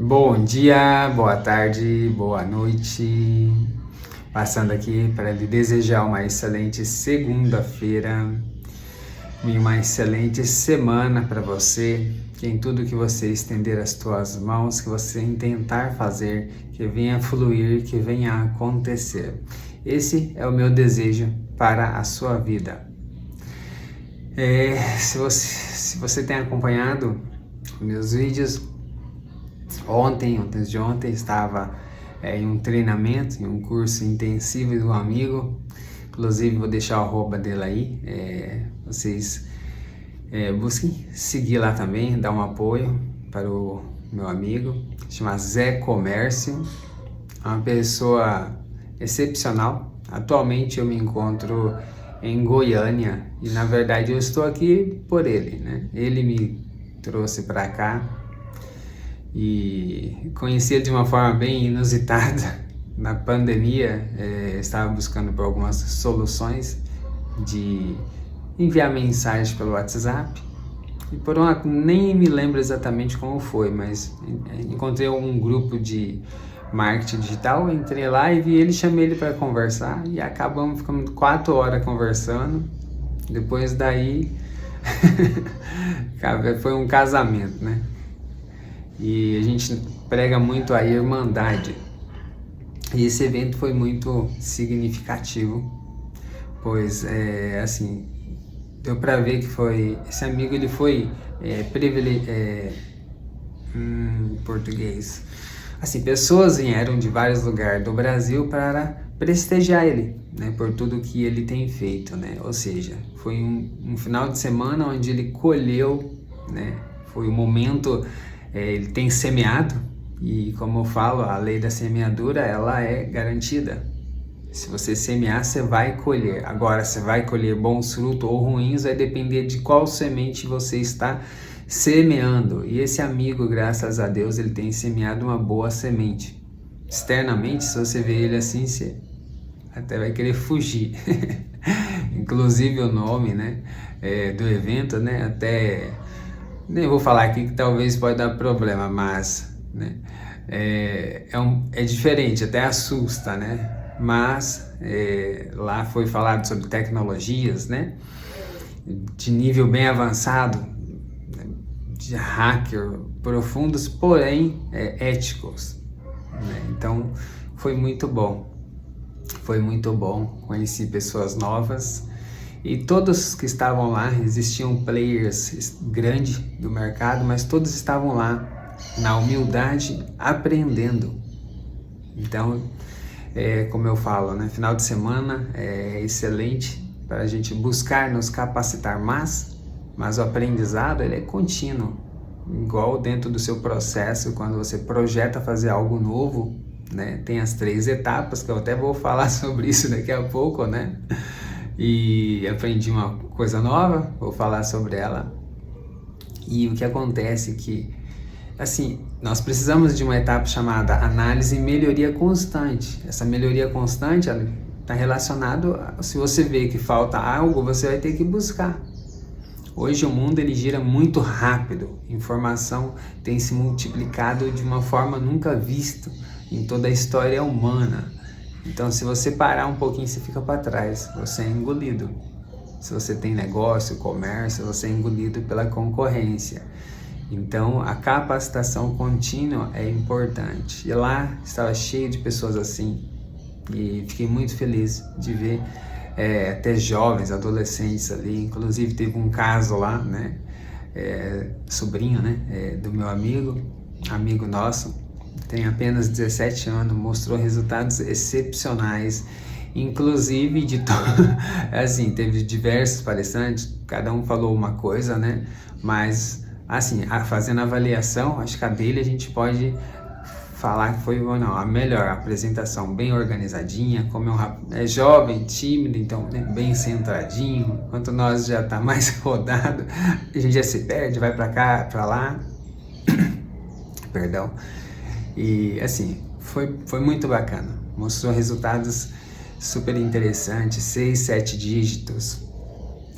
Bom dia, boa tarde, boa noite. Passando aqui para lhe desejar uma excelente segunda-feira e uma excelente semana para você. Que em tudo que você estender as tuas mãos, que você intentar fazer, que venha fluir, que venha acontecer. Esse é o meu desejo para a sua vida. Se você tem acompanhado meus vídeos, antes de ontem, estava em um treinamento, em um curso intensivo de um amigo. Inclusive, vou deixar o arroba dele aí. Vocês busquem seguir lá também, dar um apoio para o meu amigo. Chama Zé Comércio, é uma pessoa excepcional. Atualmente eu me encontro em Goiânia e na verdade eu estou aqui por ele, né? Ele me trouxe para cá e conheci ele de uma forma bem inusitada. Na pandemia, estava buscando por algumas soluções de enviar mensagem pelo WhatsApp e nem me lembro exatamente como foi, mas encontrei um grupo de marketing digital, entrei lá e vi ele, chamei ele para conversar e acabamos ficando 4 horas conversando. Depois daí foi um casamento, né? E a gente prega muito a irmandade. E esse evento foi muito significativo, pois assim, deu para ver que esse amigo ele foi português. Assim, pessoas vieram de vários lugares do Brasil para prestigiar ele, né, por tudo que ele tem feito, né? Ou seja, foi um final de semana onde ele colheu, né? Foi um momento, ele tem semeado e, como eu falo, a lei da semeadura ela é garantida. Se você semear, você vai colher. Agora, você vai colher bons frutos ou ruins, vai depender de qual semente você está semeando. E esse amigo, graças a Deus, ele tem semeado uma boa semente. Externamente, se você vê ele assim, você até vai querer fugir. Inclusive o nome, né, do evento, né, até nem vou falar aqui que talvez pode dar problema, mas, né, é diferente, até assusta, né? Mas lá foi falado sobre tecnologias, né, de nível bem avançado, de hacker profundos, porém éticos, né? Então foi muito bom, conheci pessoas novas e todos que estavam lá, existiam players grandes do mercado, mas todos estavam lá na humildade, aprendendo. Então, como eu falo, né, final de semana é excelente para a gente buscar nos capacitar, mas o aprendizado ele é contínuo, igual dentro do seu processo, quando você projeta fazer algo novo, né, tem as 3 etapas, que eu até vou falar sobre isso daqui a pouco, né, e aprendi uma coisa nova, vou falar sobre ela, e o que acontece é que, assim, nós precisamos de uma etapa chamada análise e melhoria constante. Essa melhoria constante está relacionada, se você vê que falta algo, você vai ter que buscar. Hoje o mundo ele gira muito rápido, informação tem se multiplicado de uma forma nunca vista em toda a história humana. Então, se você parar um pouquinho, você fica para trás, você é engolido. Se você tem negócio, comércio, você é engolido pela concorrência. Então, a capacitação contínua é importante. E lá estava cheio de pessoas assim. E fiquei muito feliz de ver até jovens, adolescentes ali. Inclusive, teve um caso lá, né? Sobrinho, né? Do meu amigo nosso, tem apenas 17 anos, mostrou resultados excepcionais. Inclusive, assim, teve diversos palestrantes, cada um falou uma coisa, né? Mas, assim, fazendo avaliação, acho que a dele a gente pode falar que foi a melhor apresentação, bem organizadinha, como é jovem, tímido, então, né, bem centradinho, enquanto nós já tá mais rodado, a gente já se perde, vai para cá, para lá, perdão, e assim, foi muito bacana, mostrou resultados super interessantes, 6, 7 dígitos,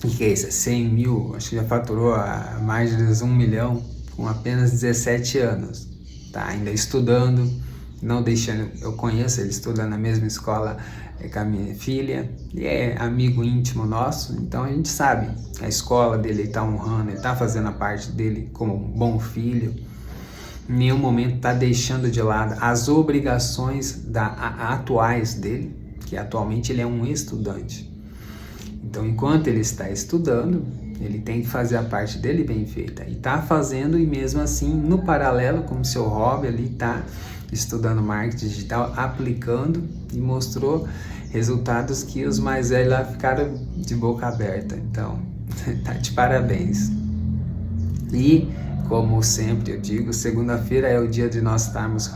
o que é isso? 100 mil, acho que já faturou a mais de 1 milhão com apenas 17 anos. tá ainda estudando, não deixando, eu conheço ele estudando na mesma escola com a minha filha, e é amigo íntimo nosso, então a gente sabe, a escola dele está honrando, ele está fazendo a parte dele como um bom filho, em nenhum momento está deixando de lado as obrigações atuais dele, que atualmente ele é um estudante. Então, enquanto ele está estudando, ele tem que fazer a parte dele bem feita. E está fazendo, e mesmo assim, no paralelo, como seu hobby, ali está estudando marketing digital, aplicando, e mostrou resultados que os mais velhos lá ficaram de boca aberta. Então, tá de parabéns. E, como sempre eu digo, segunda-feira é o dia de nós estarmos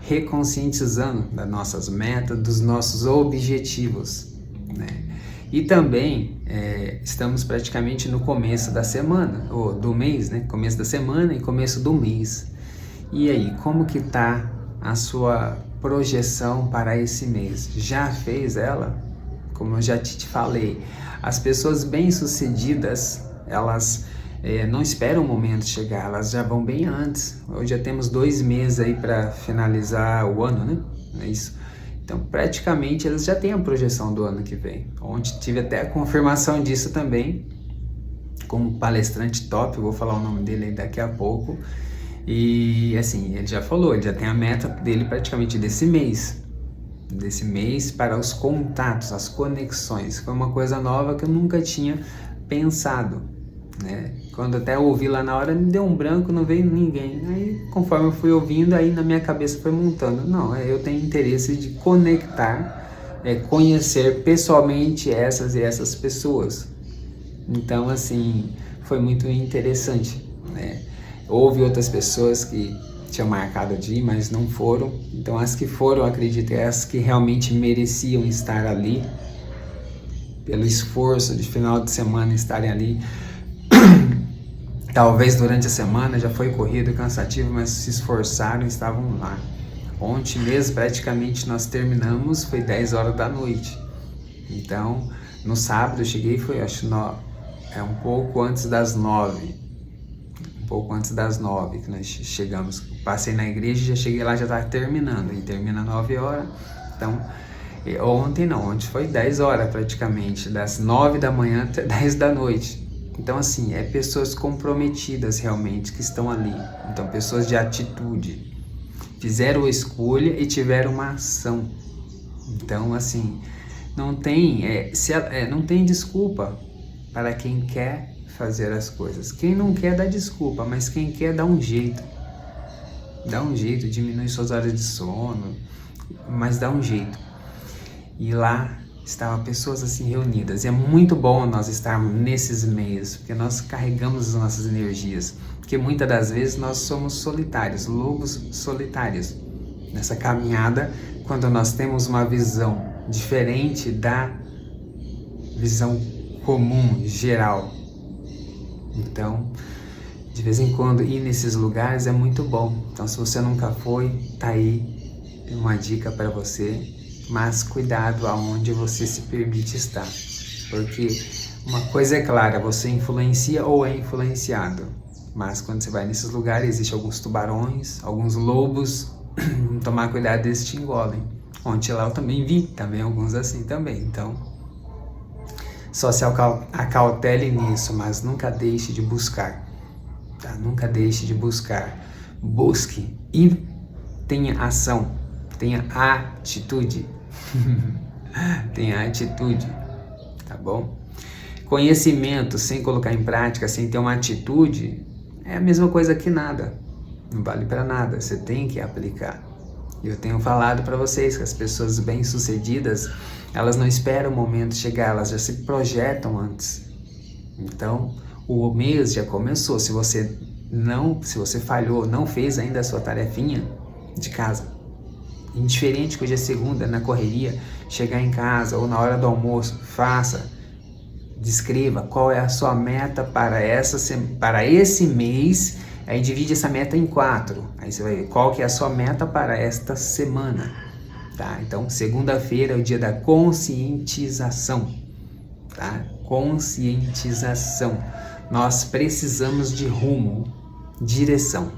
reconscientizando das nossas metas, dos nossos objetivos, né? E também estamos praticamente no começo da semana, ou do mês, né? Começo da semana e começo do mês. E aí, como que tá a sua projeção para esse mês? Já fez ela? Como eu já te falei, as pessoas bem-sucedidas, elas não esperam o momento chegar, elas já vão bem antes. Hoje já temos 2 meses aí para finalizar o ano, né? É isso. Então, praticamente, eles já têm a projeção do ano que vem. Ontem tive até a confirmação disso também, com um palestrante top, eu vou falar o nome dele aí daqui a pouco. E, assim, ele já falou, ele já tem a meta dele praticamente desse mês para os contatos, as conexões. Foi uma coisa nova que eu nunca tinha pensado, né? Quando até ouvi lá na hora, me deu um branco, não veio ninguém. Aí, conforme eu fui ouvindo, aí na minha cabeça foi montando. Não, eu tenho interesse de conectar, conhecer pessoalmente essas e essas pessoas. Então, assim, foi muito interessante, né? Houve outras pessoas que tinham marcado de ir, mas não foram. Então, as que foram, acredito, as que realmente mereciam estar ali, pelo esforço de final de semana estarem ali. Talvez durante a semana já foi corrido, cansativo, mas se esforçaram e estavam lá. Ontem mesmo, praticamente, nós terminamos, foi 10 horas da noite. Então, no sábado eu cheguei, foi um pouco antes das 9. Um pouco antes das 9 que nós chegamos. Passei na igreja, já cheguei lá, já estava terminando. E termina 9 horas. Então, ontem foi 10 horas praticamente. Das 9 da manhã até 10 da noite. Então, assim, pessoas comprometidas realmente que estão ali. Então, pessoas de atitude. Fizeram a escolha e tiveram uma ação. Então, assim, não tem desculpa para quem quer fazer as coisas. Quem não quer dá desculpa, mas quem quer dá um jeito. Dá um jeito, diminui suas horas de sono, mas dá um jeito. E lá estavam pessoas assim reunidas. E é muito bom nós estarmos nesses meios, porque nós carregamos as nossas energias. Porque muitas das vezes nós somos solitários, lobos solitários. Nessa caminhada, quando nós temos uma visão diferente da visão comum, geral. Então, de vez em quando ir nesses lugares é muito bom. Então, se você nunca foi, tá aí uma dica para você. Mas cuidado aonde você se permite estar, porque uma coisa é clara, você influencia ou é influenciado, mas quando você vai nesses lugares, existem alguns tubarões, alguns lobos, tomar cuidado, eles te engolem. Ontem lá eu também vi, também alguns assim também, então só se acautele nisso, mas nunca deixe de buscar, tá? Nunca deixe de buscar, busque e tenha ação, tenha atitude. Tenha atitude, tá bom? Conhecimento sem colocar em prática, sem ter uma atitude, é a mesma coisa que nada, não vale para nada, você tem que aplicar. Eu tenho falado para vocês que as pessoas bem-sucedidas, elas não esperam o momento chegar, elas já se projetam antes. Então, o mês já começou, se você falhou, não fez ainda a sua tarefinha de casa, indiferente que hoje é segunda, na correria, chegar em casa ou na hora do almoço, faça, descreva qual é a sua meta para esse mês, aí divide essa meta em 4, aí você vai ver qual que é a sua meta para esta semana, tá? Então, segunda-feira é o dia da conscientização, tá? Conscientização, nós precisamos de rumo, direção.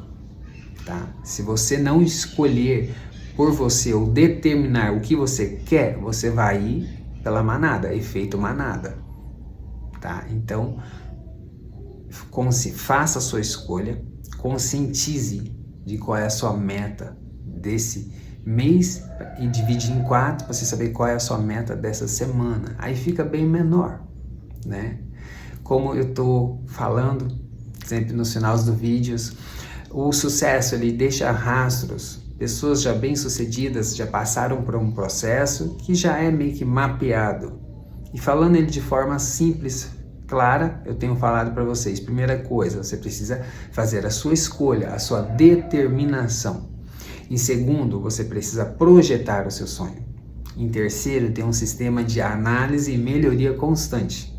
tá? Se você não escolher por você ou determinar o que você quer, você vai ir pela manada, efeito manada, tá? Então, faça a sua escolha, conscientize de qual é a sua meta desse mês e divide em 4 para você saber qual é a sua meta dessa semana. Aí fica bem menor, né? Como eu tô falando sempre nos finais dos vídeos, o sucesso ele deixa rastros. Pessoas já bem-sucedidas já passaram por um processo que já é meio que mapeado. E falando ele de forma simples, clara, eu tenho falado para vocês. Primeira coisa, você precisa fazer a sua escolha, a sua determinação. Em segundo, você precisa projetar o seu sonho. Em terceiro, tem um sistema de análise e melhoria constante.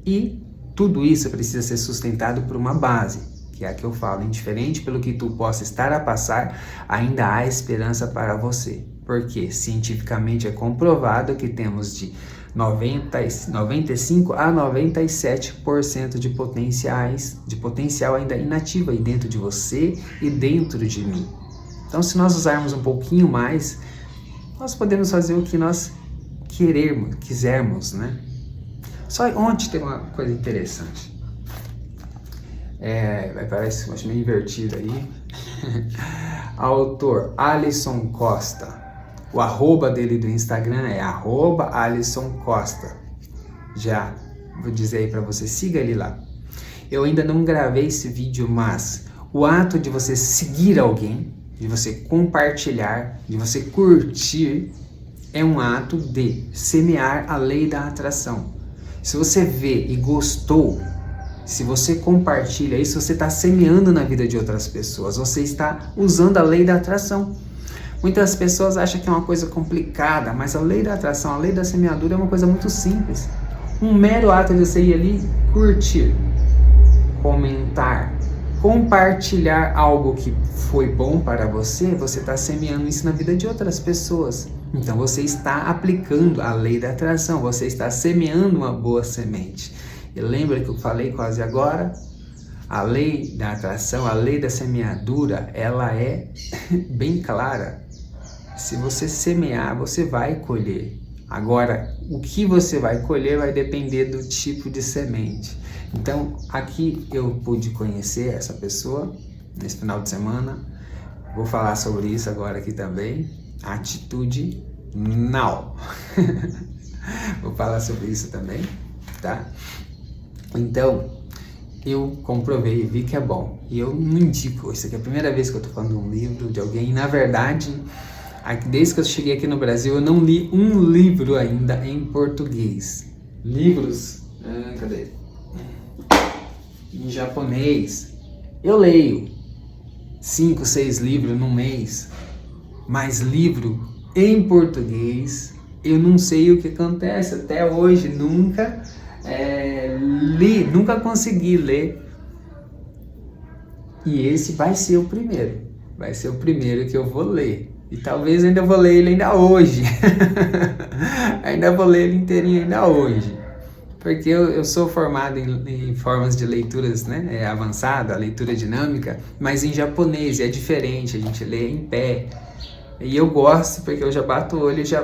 E tudo isso precisa ser sustentado por uma base, que é a que eu falo, indiferente pelo que tu possa estar a passar, ainda há esperança para você. Porque cientificamente é comprovado que temos de 95 a 97% de potencial ainda inativo aí dentro de você e dentro de mim. Então, se nós usarmos um pouquinho mais, nós podemos fazer o que nós quisermos, né? Só ontem tem uma coisa interessante. Parece que meio invertido aí. Autor Alisson Costa. O arroba dele do Instagram é @AlissonCosta. Já vou dizer aí para você, siga ele lá. Eu ainda não gravei esse vídeo, mas o ato de você seguir alguém, de você compartilhar, de você curtir, é um ato de semear a lei da atração. Se você vê e gostou, se você compartilha isso, você está semeando na vida de outras pessoas, você está usando a lei da atração. Muitas pessoas acham que é uma coisa complicada, mas a lei da atração, a lei da semeadura é uma coisa muito simples. Um mero ato de você ir ali, curtir, comentar, compartilhar algo que foi bom para você, você está semeando isso na vida de outras pessoas. Então você está aplicando a lei da atração, você está semeando uma boa semente. E lembra que eu falei quase agora? A lei da atração, a lei da semeadura, ela é bem clara. Se você semear, você vai colher. Agora, o que você vai colher vai depender do tipo de semente. Então, aqui eu pude conhecer essa pessoa nesse final de semana. Vou falar sobre isso agora aqui também. Atitude Now. Vou falar sobre isso também, tá? Então, eu comprovei e vi que é bom. E eu não indico. Isso aqui é a primeira vez que eu tô falando de um livro de alguém. E, na verdade, desde que eu cheguei aqui no Brasil, eu não li um livro ainda em português. Livros... cadê? Em japonês. Eu leio 5, 6 livros num mês. Mas livro em português, eu não sei o que acontece. Até hoje, nunca consegui ler. E esse vai ser o primeiro. Vai ser o primeiro que eu vou ler. E talvez ainda vou ler ele ainda hoje. Ainda vou ler ele inteirinho ainda hoje. Porque eu sou formado em formas de leituras, né, avançada, leitura dinâmica, mas em japonês é diferente, a gente lê em pé. E eu gosto porque eu já bato o olho e já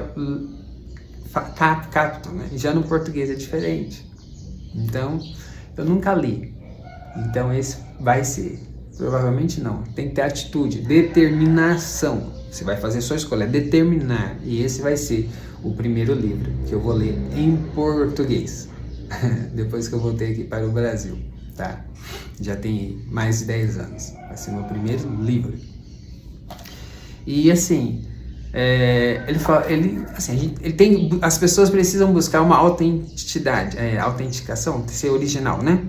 capto, né? E já no português é diferente. Então, eu nunca li. Então esse vai ser. Provavelmente não. Tem que ter atitude, determinação. Você vai fazer sua escolha, determinar. E esse vai ser o primeiro livro que eu vou ler em português. Depois que eu voltei aqui para o Brasil, tá? Já tem mais de 10 anos. Vai ser meu primeiro livro. E assim, as pessoas precisam buscar uma autenticidade, autenticação, ser original, né?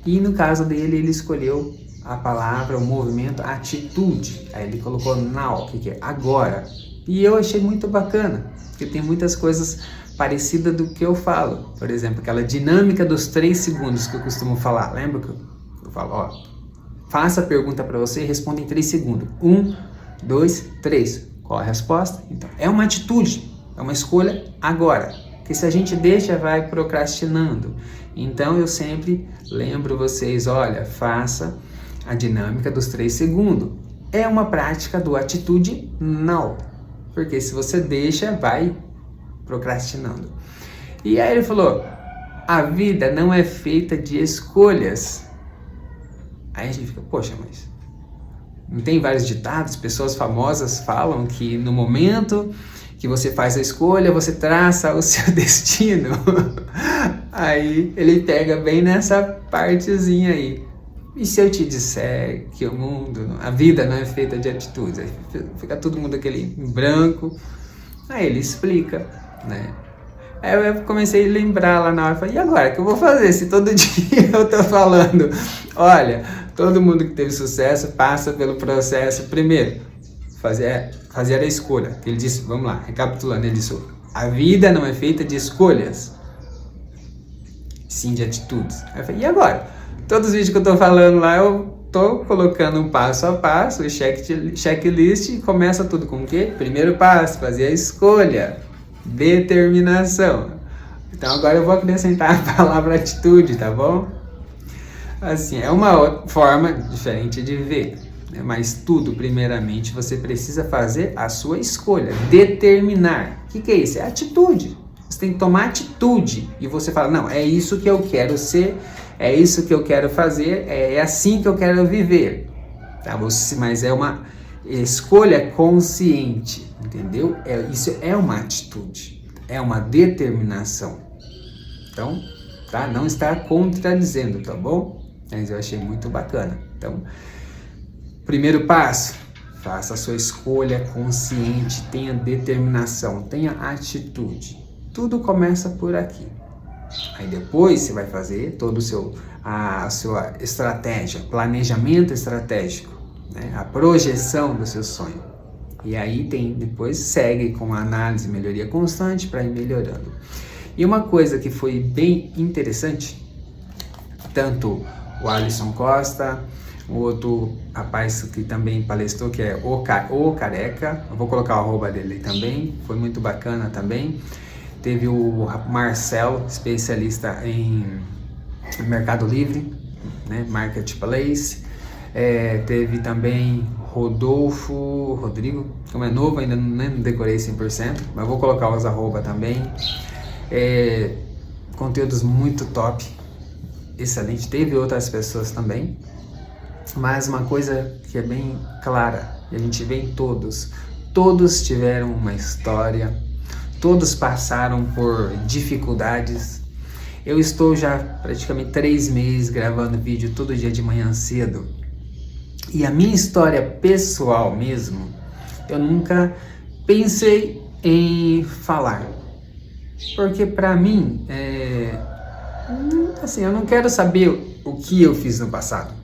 E no caso dele, ele escolheu a palavra, o movimento, a atitude. Aí ele colocou now, que é agora. E eu achei muito bacana, porque tem muitas coisas parecidas do que eu falo. Por exemplo, aquela dinâmica dos 3 segundos que eu costumo falar. Lembra que eu falo, faça a pergunta para você e responda em 3 segundos. 1, 2, 3. Qual a resposta? Então, é uma atitude, é uma escolha agora. Porque se a gente deixa, vai procrastinando. Então, eu sempre lembro vocês, olha, faça a dinâmica dos 3 segundos. é uma prática do atitudinal, porque se você deixa, vai procrastinando. E aí ele falou, a vida não é feita de escolhas. Aí a gente fica, poxa, mas não tem vários ditados? Pessoas famosas falam que no momento que você faz a escolha, você traça o seu destino. Aí ele pega bem nessa partezinha aí. E se eu te disser que o mundo, a vida não é feita de atitudes? Aí fica todo mundo aquele em branco. Aí ele explica, né? Aí eu comecei a lembrar lá na hora, falei, e agora, o que eu vou fazer se todo dia eu tô falando? Olha, todo mundo que teve sucesso passa pelo processo, primeiro, fazer a escolha. Ele disse, vamos lá, recapitulando, ele disse, a vida não é feita de escolhas, sim de atitudes. Aí eu falei, e agora? Todos os vídeos que eu tô falando lá, eu tô colocando um passo a passo, o checklist, e começa tudo com o quê? Primeiro passo, fazer a escolha. Determinação. Então agora eu vou acrescentar a palavra atitude, tá bom? Assim, é uma forma diferente de ver, né? Mas tudo, primeiramente, você precisa fazer a sua escolha, determinar. O que é isso? É atitude. Você tem que tomar atitude e você fala, não, é isso que eu quero ser, é isso que eu quero fazer, é assim que eu quero viver, tá? Mas é uma escolha consciente, entendeu? Isso é uma atitude, é uma determinação. Então, tá? Não está contradizendo, tá bom? Mas eu achei muito bacana. Então, primeiro passo, faça a sua escolha consciente, tenha determinação, tenha atitude. Tudo começa por aqui. Aí depois você vai fazer todo a sua estratégia, planejamento estratégico, né? A projeção do seu sonho. E aí depois segue com a análise e melhoria constante para ir melhorando. E uma coisa que foi bem interessante, tanto o Alisson Costa, o outro rapaz que também palestrou, que é o Careca, eu vou colocar o arroba dele também, foi muito bacana também. Teve o Marcelo, especialista em Mercado Livre, né, Marketplace. Teve também Rodrigo, como é novo, ainda não decorei 100%, mas vou colocar os arroba também. Conteúdos muito top, excelente. Teve outras pessoas também, mas uma coisa que é bem clara, e a gente vê em todos tiveram uma história, todos passaram por dificuldades. Eu estou já praticamente 3 meses gravando vídeo todo dia de manhã cedo. E a minha história pessoal mesmo, eu nunca pensei em falar. Porque pra mim, assim, eu não quero saber o que eu fiz no passado.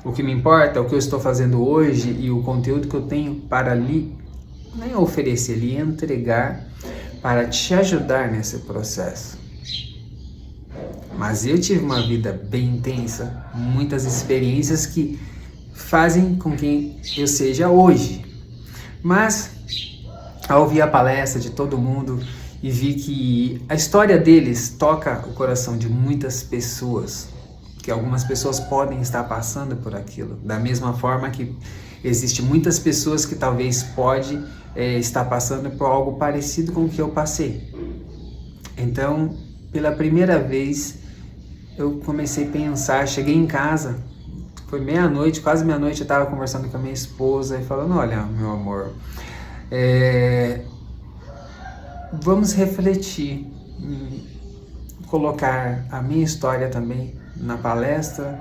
O que me importa é o que eu estou fazendo hoje e o conteúdo que eu tenho para lhe nem oferecer, lhe entregar para te ajudar nesse processo. Mas eu tive uma vida bem intensa, muitas experiências que fazem com quem eu seja hoje. Mas, ao ouvir a palestra de todo mundo e vi que a história deles toca o coração de muitas pessoas, que algumas pessoas podem estar passando por aquilo, da mesma forma que existem muitas pessoas que talvez pode estar passando por algo parecido com o que eu passei. Então, pela primeira vez, eu comecei a pensar, cheguei em casa, foi meia-noite, quase meia-noite, eu estava conversando com a minha esposa e falando, olha, meu amor, vamos refletir, colocar a minha história também na palestra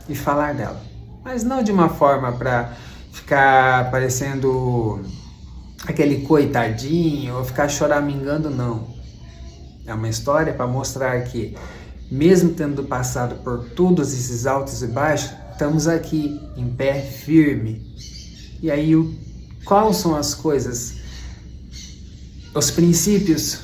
e falar dela. Mas não de uma forma para ficar parecendo aquele coitadinho ou ficar choramingando, não. É uma história para mostrar que, mesmo tendo passado por todos esses altos e baixos, estamos aqui em pé firme. E aí, quais são as coisas, os princípios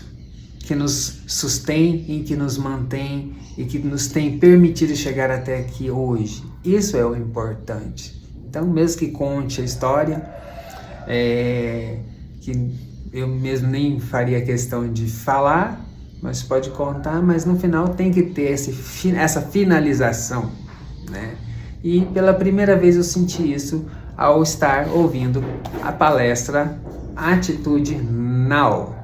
que nos sustêm e que nos mantêm e que nos tem permitido chegar até aqui hoje? Isso é o importante. Então, mesmo que conte a história, que eu mesmo nem faria questão de falar, mas pode contar, mas no final tem que ter essa finalização, né? E pela primeira vez eu senti isso ao estar ouvindo a palestra Atitude Now.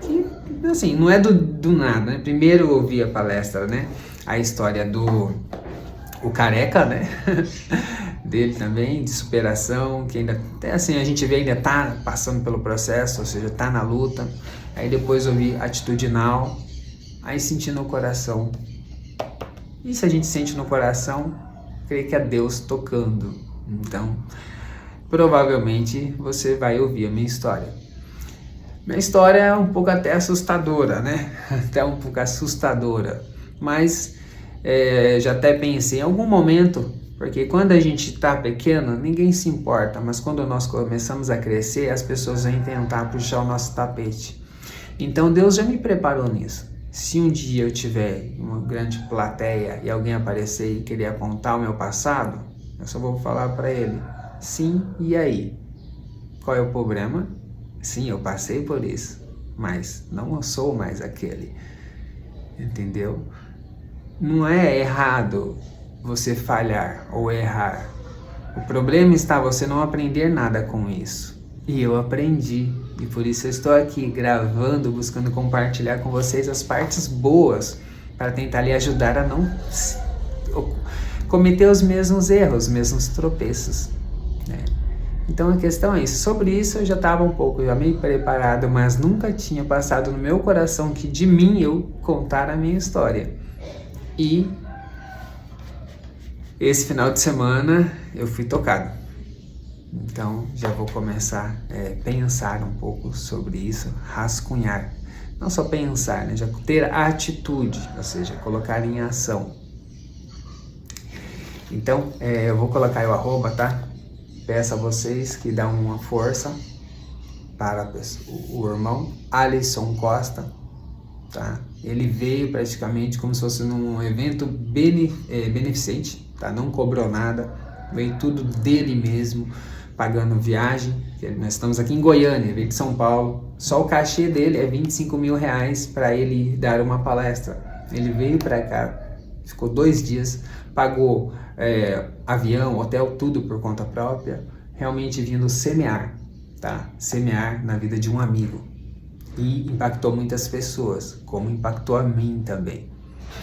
Que, assim, não é do nada, né? Primeiro eu ouvi a palestra, né? A história do careca, né? Dele também, de superação, que ainda, até assim, a gente vê ainda tá passando pelo processo, ou seja, tá na luta. Aí depois eu ouvi Atitude Now, aí senti no coração. E se a gente sente no coração, creio que é Deus tocando. Então, provavelmente você vai ouvir a minha história. Minha história é um pouco até assustadora, né? Até um pouco assustadora. Mas já até pensei em algum momento, porque quando a gente está pequeno, ninguém se importa. Mas quando nós começamos a crescer, as pessoas vêm tentar puxar o nosso tapete. Então Deus já me preparou nisso. Se um dia eu tiver uma grande plateia e alguém aparecer e querer apontar o meu passado, eu só vou falar para ele, sim, e aí? Qual é o problema? Sim, eu passei por isso, mas não sou mais aquele, entendeu? Não é errado você falhar ou errar. O problema está você não aprender nada com isso. E eu aprendi, e por isso eu estou aqui gravando, buscando compartilhar com vocês as partes boas, para tentar lhe ajudar a não cometer os mesmos erros, os mesmos tropeços, né? Então a questão é isso. Sobre isso eu já estava um pouco, já meio preparado, mas nunca tinha passado no meu coração que de mim eu contar a minha história. E esse final de semana eu fui tocado. Então já vou começar a pensar um pouco sobre isso, rascunhar. Não só pensar, né? Já ter a atitude, ou seja, colocar em ação. Então eu vou colocar aí o arroba, tá? Peço a vocês que dão uma força para o irmão Alisson Costa, tá? Ele veio praticamente como se fosse num evento beneficente, tá? Não cobrou nada, veio tudo dele mesmo, pagando viagem. Nós estamos aqui em Goiânia, veio de São Paulo. Só o cachê dele é 25 mil reais para ele dar uma palestra. Ele veio para cá, ficou 2 dias, pagou avião, hotel, tudo por conta própria, realmente vindo semear, tá? Semear na vida de um amigo. E impactou muitas pessoas, como impactou a mim também.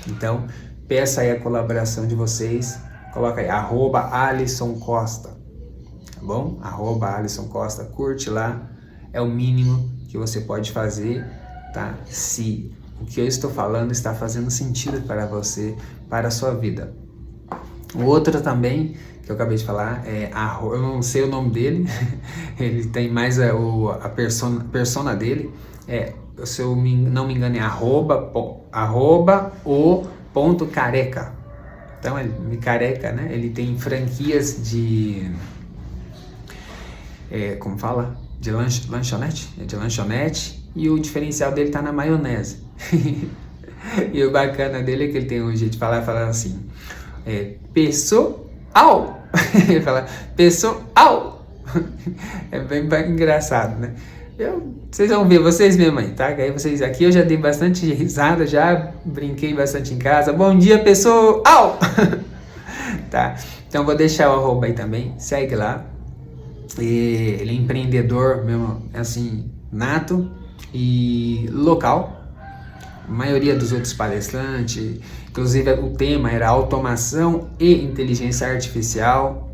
Então, peço aí a colaboração de vocês, coloca aí, @Alisson Costa, tá bom? @Alisson Costa, curte lá, é o mínimo que você pode fazer, tá? Se o que eu estou falando está fazendo sentido para você, para a sua vida. O outro também, que eu acabei de falar, eu não sei o nome dele, ele tem mais a persona dele, se eu não me engano, é @o.careca. Então, ele me careca, né? Ele tem franquias de, como fala? De lanchonete? De lanchonete, e o diferencial dele tá na maionese. E o bacana dele é que ele tem um jeito de falar assim, pessoal! Ele fala, pessoal! É bem engraçado, né? Vocês vão ver, vocês mesmo aí, tá? Aí vocês aqui, eu já dei bastante risada, já brinquei bastante em casa. Bom dia, pessoal! Tá? Então vou deixar o arroba aí também, segue lá. Ele é empreendedor mesmo, assim, nato e local. A maioria dos outros palestrantes, inclusive o tema era automação e inteligência artificial.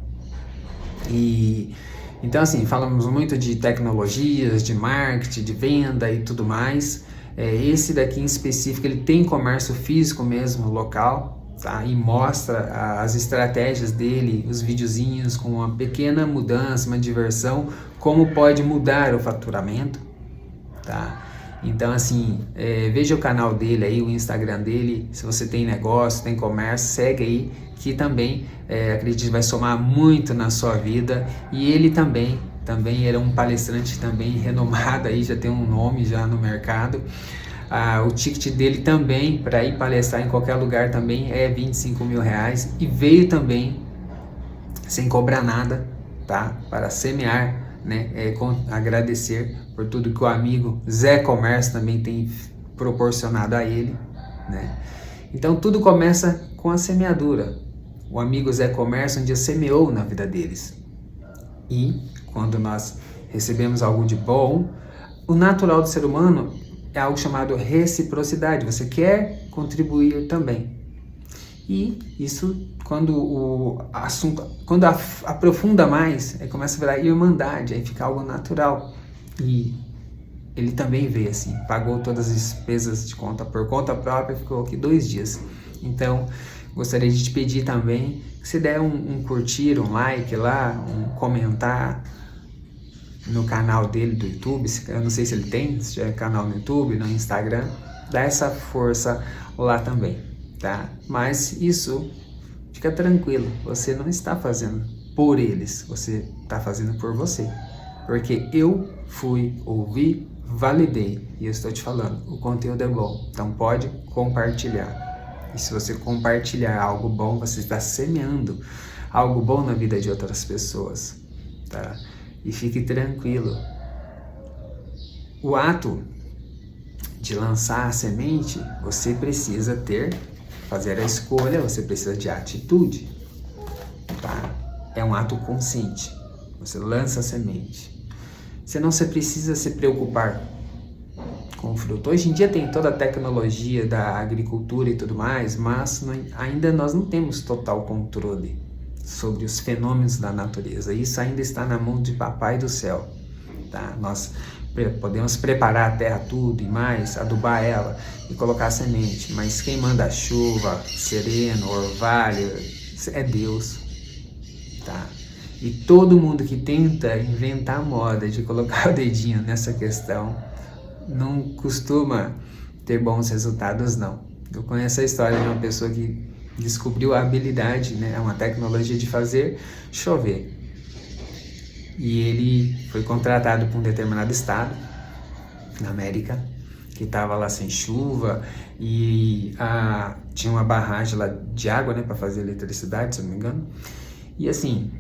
E então, assim, falamos muito de tecnologias, de marketing, de venda e tudo mais. Esse daqui em específico, ele tem comércio físico mesmo, local, tá? E mostra as estratégias dele, os videozinhos com uma pequena mudança, uma diversão, como pode mudar o faturamento, tá? Então, assim, veja o canal dele aí, o Instagram dele. Se você tem negócio, tem comércio, segue aí, que também acredito vai somar muito na sua vida. E ele também era um palestrante também renomado aí, já tem um nome já no mercado. O ticket dele também para ir palestrar em qualquer lugar também é 25 mil reais, e veio também sem cobrar nada, tá? Para semear, né? Agradecer por tudo que o amigo Zé Comércio também tem proporcionado a ele, né? Então tudo começa com a semeadura. O amigo Zé Comércio um dia semeou na vida deles. E quando nós recebemos algo de bom, o natural do ser humano é algo chamado reciprocidade. Você quer contribuir também. E isso, quando o assunto, quando aprofunda mais, aí começa a virar irmandade, aí fica algo natural. E ele também veio assim, pagou todas as despesas de conta por conta própria, ficou aqui 2 dias. Então, gostaria de te pedir também que você der um curtir, um like lá, um comentar no canal dele do YouTube. Eu não sei se ele tem, se tiver canal no YouTube, no Instagram, dá essa força lá também, tá? Mas isso, fica tranquilo, você não está fazendo por eles, você está fazendo por você. Porque eu fui, ouvi, validei e eu estou te falando, o conteúdo é bom, então pode compartilhar. E se você compartilhar algo bom, você está semeando algo bom na vida de outras pessoas, tá? E fique tranquilo. O ato de lançar a semente, você precisa fazer a escolha, você precisa de atitude, tá? É um ato consciente. Você lança a semente. Você não precisa se preocupar com o fruto. Hoje em dia tem toda a tecnologia da agricultura e tudo mais, mas ainda nós não temos total controle sobre os fenômenos da natureza. Isso ainda está na mão de Papai do Céu, tá? Nós podemos preparar a terra tudo e mais, adubar ela e colocar a semente, mas quem manda a chuva, sereno, orvalho, é Deus, tá? E todo mundo que tenta inventar moda de colocar o dedinho nessa questão não costuma ter bons resultados, não. Eu conheço a história de uma pessoa que descobriu a habilidade, né, uma tecnologia de fazer chover. E ele foi contratado por um determinado estado, na América, que estava lá sem chuva e tinha uma barragem lá de água, né, para fazer eletricidade, se eu não me engano. E assim,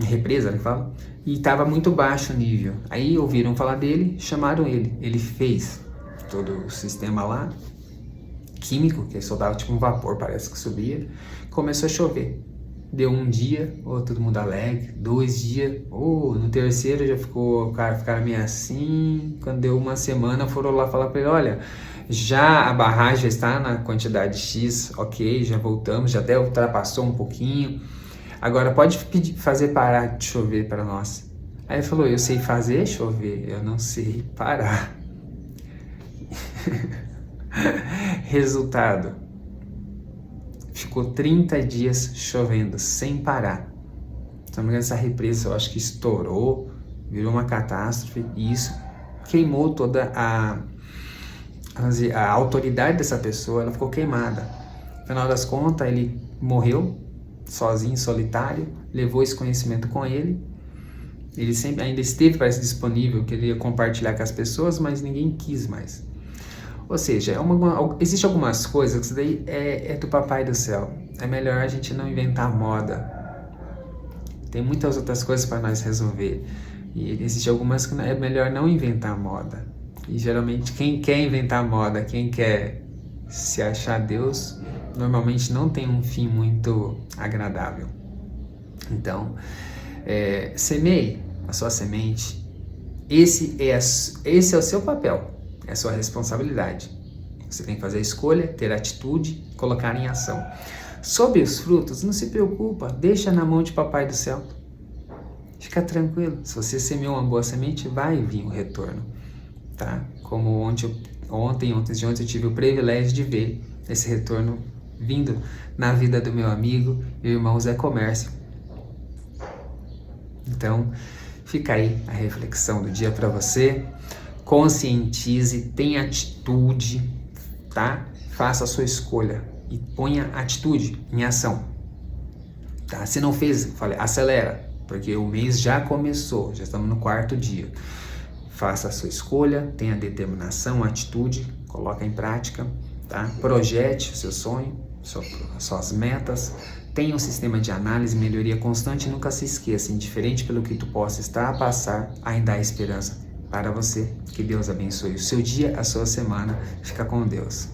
represa, né, fala, e estava muito baixo o nível. Aí ouviram falar dele, chamaram ele. Ele fez todo o sistema lá, químico, que soltava tipo um vapor, parece que subia. Começou a chover. Deu 1 dia, todo mundo alegre. 2 dias, no terceiro já ficaram meio assim. Quando deu 1 semana, foram lá falar para ele: olha, já a barragem já está na quantidade X, ok, já voltamos, já até ultrapassou um pouquinho. Agora pode fazer parar de chover para nós. Aí ele falou: eu sei fazer chover, eu não sei parar. Resultado: ficou 30 dias chovendo sem parar. Então, essa represa, eu acho que estourou, virou uma catástrofe, e isso queimou toda a autoridade dessa pessoa. Ela ficou queimada. No final das contas, ele morreu sozinho, solitário, levou esse conhecimento com ele. Ele sempre ainda esteve, parece, disponível, queria compartilhar com as pessoas, mas ninguém quis mais. Ou seja, existe algumas coisas que isso daí é do Papai do Céu. É melhor a gente não inventar moda. Tem muitas outras coisas para nós resolver. E existe algumas que é melhor não inventar moda. E geralmente quem quer inventar moda, quem quer se achar Deus, normalmente não tem um fim muito agradável. Então, semeie a sua semente. Esse é o seu papel. É a sua responsabilidade. Você tem que fazer a escolha, ter atitude, colocar em ação. Sobre os frutos, não se preocupa, deixa na mão de Papai do Céu. Fica tranquilo. Se você semeou uma boa semente, vai vir o retorno, tá? Como ontem eu tive o privilégio de ver esse retorno vindo na vida do meu amigo e irmão Zé Comércio. Então, fica aí a reflexão do dia para você. Conscientize, tenha atitude, tá? Faça a sua escolha e ponha atitude em ação, tá? Se não fez, falei, acelera, porque o mês já começou, já estamos no 4º dia. Faça a sua escolha, tenha determinação, atitude, coloca em prática, tá? Projete o seu sonho, suas metas, tenha um sistema de análise, melhoria constante e nunca se esqueça, indiferente pelo que tu possa estar a passar, ainda há esperança para você. Que Deus abençoe o seu dia, a sua semana. Fica com Deus.